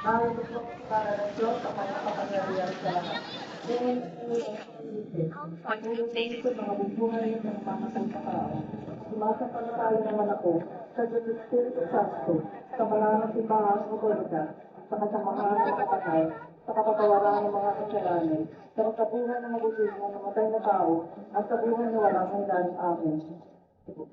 Ayon po para ng Diyos ang mga kapangyarihan sa lahat. Ngayon po ang pagbubuhay sa mga bubuhay ng mga mamatay na tao. Sumasampalataya naman ako sa Diyos Espiritu Santo, sa mga simbahan ng Katoliko, sa kasamahan ng mga patay, sa kapatawaran ng mga kasalanan, sa kasabuhan ng mabuting ng namatay na tao, at sa buhay na walang hanggan. Amen.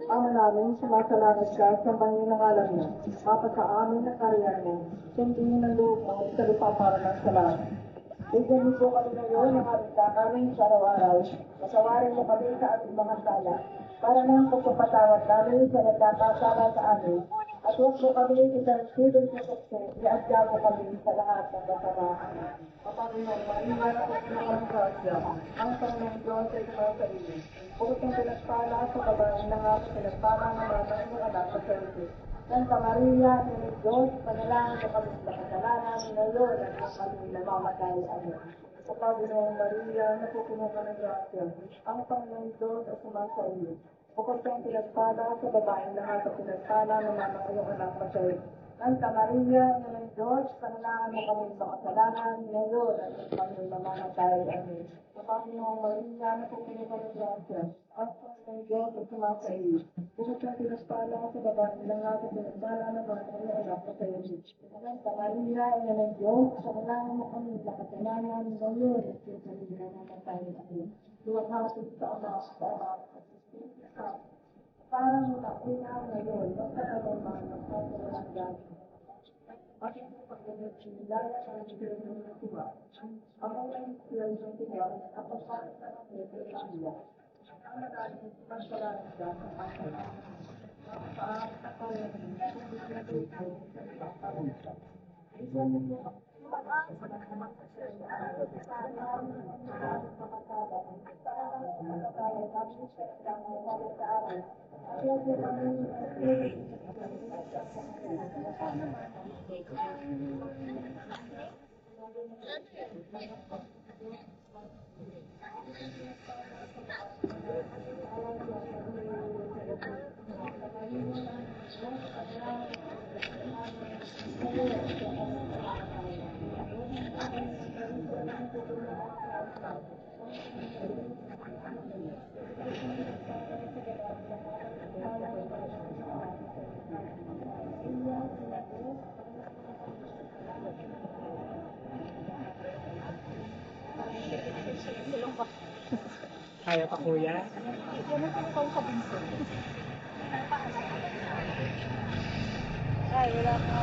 Ama namin, sumasalamat ka sa banyo ng alam mo, mapa sa amin na karyan mo, sundin ng loob mo sa lupa para ng salamat. Bigyan niyo po kami ngayon ng aming kakanin sa araw-araw, masawarin mo kami sa ating mga sala, para ng pagpapatawad namin sa nagkakasala sa amin, at huwag mo kami isang sidong sa sukso, iadya mo kami sa lahat ng masama. Panginoon, Maria, na pagkakang grasya, ang Panginoong Diyos ay kumasa iyo. Bukod ng pinagpala sa babae ng ating pinagpala naman ng iyong anak sa sarili. Santa Maria, ng Diyos, panalangin mo kami sa kasalanan ngayon at kung kami namamatay. Amen. O Panginoong Maria, napupuno ka ng grasya, ang Panginoong Diyos ay kumasa iyo. Bukod kang pinagpala sa babaeng lahat at pinagpala naman ng iyong anak sa sarili. Santa Maria, ng Diyos, panalangin mo kami sa kasalanan ngayon at kung kami namamatay. Amen. Sa Panginoong Maria, napupuno ka ng grasya, ang Panginoong Diyos ay sumasa iyo. Bukod kang pinagpala sa babaeng lahat at pinagpala naman ang iyong anak sa iyo. Santa Maria, ina ng Diyos, panalangin mo kami sa kasalanan ngayon at kung kami namamatay. Amen. Lumaghapon sa Ama, sa Anak, at sa Espiritu Santo, parang nakuna ngayon, magkakalaman ng pagkakalang aking pagkakasilala sa Diyos ng tuwa. Ako ay siyang ng tuwa at pagpalit sa akin sa iya. Ang nagaling pagkakalang sa pagkakalang. Ang pagkakalang sa pagkakalang. Isang nito Kaya pa kuya? Ay, wala pa.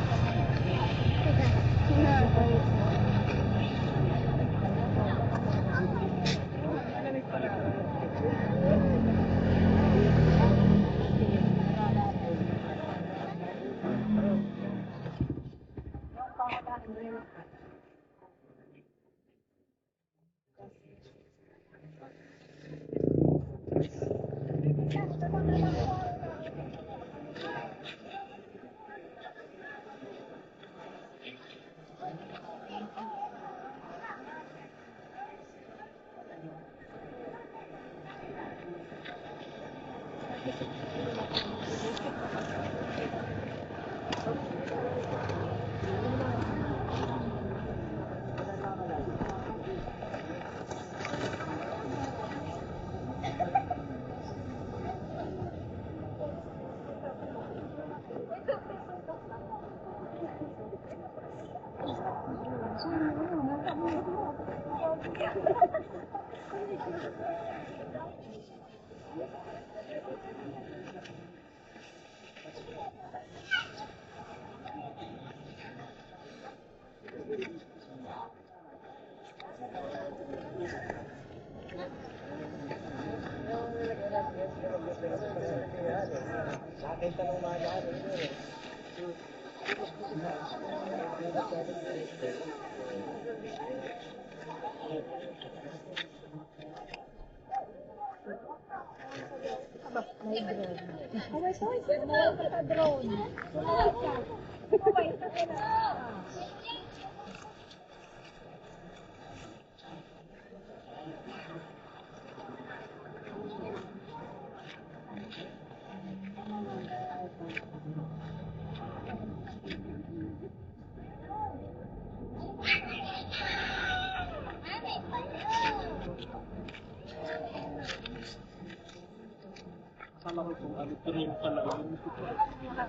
malaki kung ano, pero yung pala yun.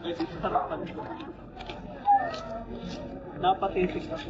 Pwede sarapan ko. Dapat isip ako.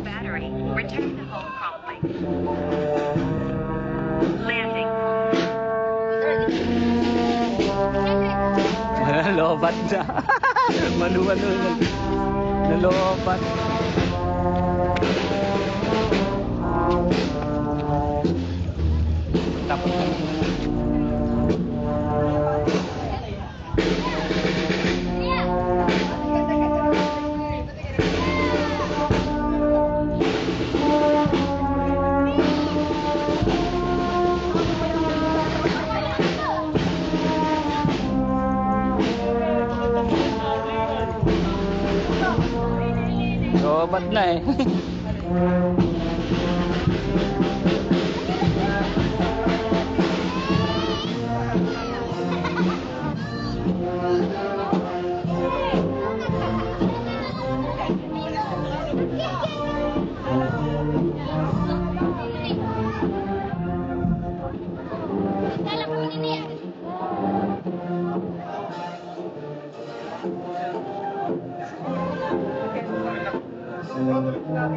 Battery. Return to home promptly. Landing. Nalobat na. Manu-manu na. Nalobat. Tapos lobat na eh.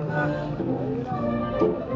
Thank you.